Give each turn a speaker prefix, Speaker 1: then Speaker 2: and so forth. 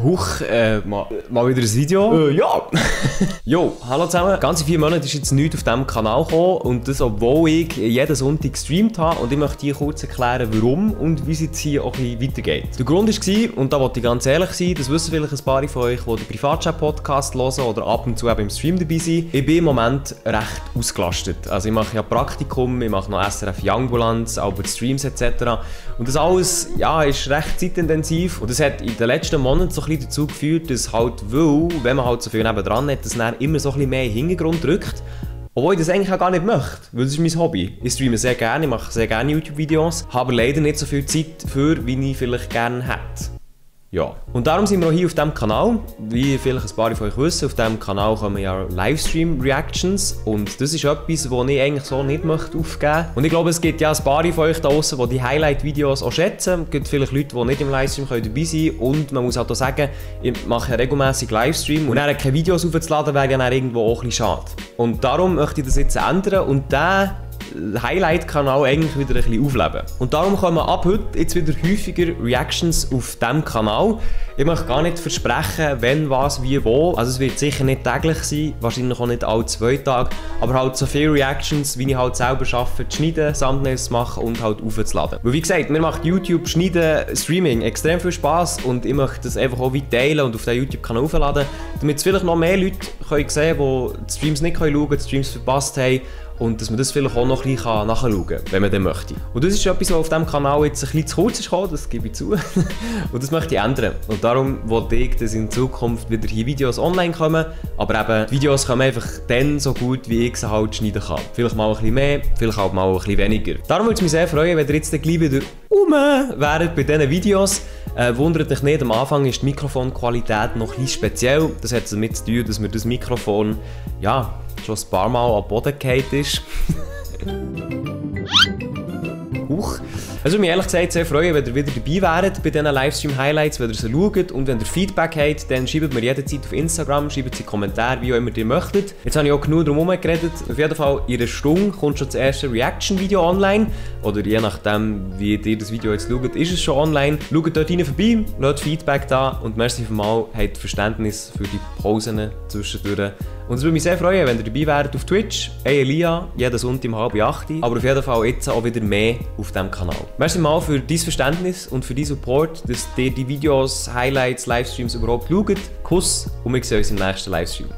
Speaker 1: Huch, mal wieder ein Video.
Speaker 2: Ja!
Speaker 1: Jo, hallo zusammen. Ganze 4 Monate ist jetzt nichts auf diesem Kanal gekommen und das, obwohl ich jeden Sonntag gestreamt habe, und ich möchte hier kurz erklären, warum und wie es jetzt hier auch ein bisschen weitergeht. Der Grund war, und da wollte ich ganz ehrlich sein, das wissen vielleicht ein paar von euch, die den Privatchat-Podcast hören oder ab und zu eben im Stream dabei sind. Ich bin im Moment recht ausgelastet. Also ich mache ja Praktikum, ich mache noch SRF Youngbulanz, aber Streams etc. Und das alles, ja, ist recht zeitintensiv und das hat in den letzten Monaten so ein bisschen dazu geführt, dass halt, wenn man halt so viel nebendran hat, dass dann immer so ein bisschen mehr in den Hintergrund drückt. Obwohl ich das eigentlich auch gar nicht möchte, weil das ist mein Hobby. Ich streame sehr gerne, ich mache sehr gerne YouTube-Videos, habe leider nicht so viel Zeit für, wie ich vielleicht gerne hätte. Ja. Und darum sind wir auch hier auf diesem Kanal. Wie vielleicht ein paar von euch wissen, auf diesem Kanal kommen ja Livestream-Reactions und das ist etwas, das ich eigentlich so nicht möchte aufgeben. Und ich glaube, es gibt ja ein paar von euch da draussen, die die Highlight-Videos auch schätzen. Es gibt vielleicht Leute, die nicht im Livestream dabei sein können und man muss halt auch sagen, ich mache ja regelmäßig Livestream und dann keine Videos aufzuladen, wäre ja dann irgendwo auch ein bisschen schade. Und darum möchte ich das jetzt ändern und der Highlight-Kanal eigentlich wieder ein bisschen aufleben. Und darum kommen ab heute jetzt wieder häufiger Reactions auf diesem Kanal. Ich möchte gar nicht versprechen, wenn, was, wie, wo. Also es wird sicher nicht täglich sein, wahrscheinlich auch nicht alle 2 Tage, aber halt so viele Reactions, wie ich halt selber schaffe, zu schneiden, Thumbnails zu machen und halt aufzuladen. Weil wie gesagt, mir macht YouTube, Schneiden, Streaming extrem viel Spass und ich möchte das einfach auch weit teilen und auf den YouTube-Kanal aufladen, damit es vielleicht noch mehr Leute können sehen können, die die Streams nicht schauen können, die Streams verpasst haben. Und dass man das vielleicht auch noch ein bisschen nachschauen kann, wenn man das möchte. Und das ist etwas, was auf diesem Kanal jetzt ein bisschen zu kurz ist gekommen, das gebe ich zu. Und das möchte ich ändern. Und darum wollte ich, dass in Zukunft wieder hier Videos online kommen. Aber eben, die Videos kommen einfach dann so gut, wie ich sie halt schneiden kann. Vielleicht mal ein bisschen mehr, vielleicht auch mal ein bisschen weniger. Darum würde es mich sehr freuen, wenn ihr jetzt gleich wieder wäret bei diesen Videos. Wundert euch nicht, am Anfang ist die Mikrofonqualität noch ein bisschen speziell. Das hat damit zu tun, dass mir das Mikrofon, ja, schon ein paar Mal am Boden gefallen ist. Huch. Es würde mich ehrlich gesagt sehr freuen, wenn ihr wieder dabei wäret bei diesen Livestream-Highlights, wenn ihr sie schaut und wenn ihr Feedback habt, dann schreibt mir jederzeit auf Instagram, schreibt sie Kommentare, wie auch immer ihr möchtet. Jetzt habe ich auch genug drum herum geredet. Auf jeden Fall in einer Stunde kommt schon das erste Reaction-Video online. Oder je nachdem, wie ihr das Video jetzt schaut, ist es schon online. Schaut dort rein vorbei, lasst Feedback da und merci vielmals, habt Verständnis für die Pausen zwischendurch. Und es würde mich sehr freuen, wenn ihr dabei wärt auf Twitch, Elia, jeden Sonntag um 7:30, aber auf jeden Fall jetzt auch wieder mehr auf diesem Kanal. Merci mal für dein Verständnis und für deinen Support, dass ihr die Videos, Highlights, Livestreams überhaupt schaut. Kuss und wir sehen uns im nächsten Livestream.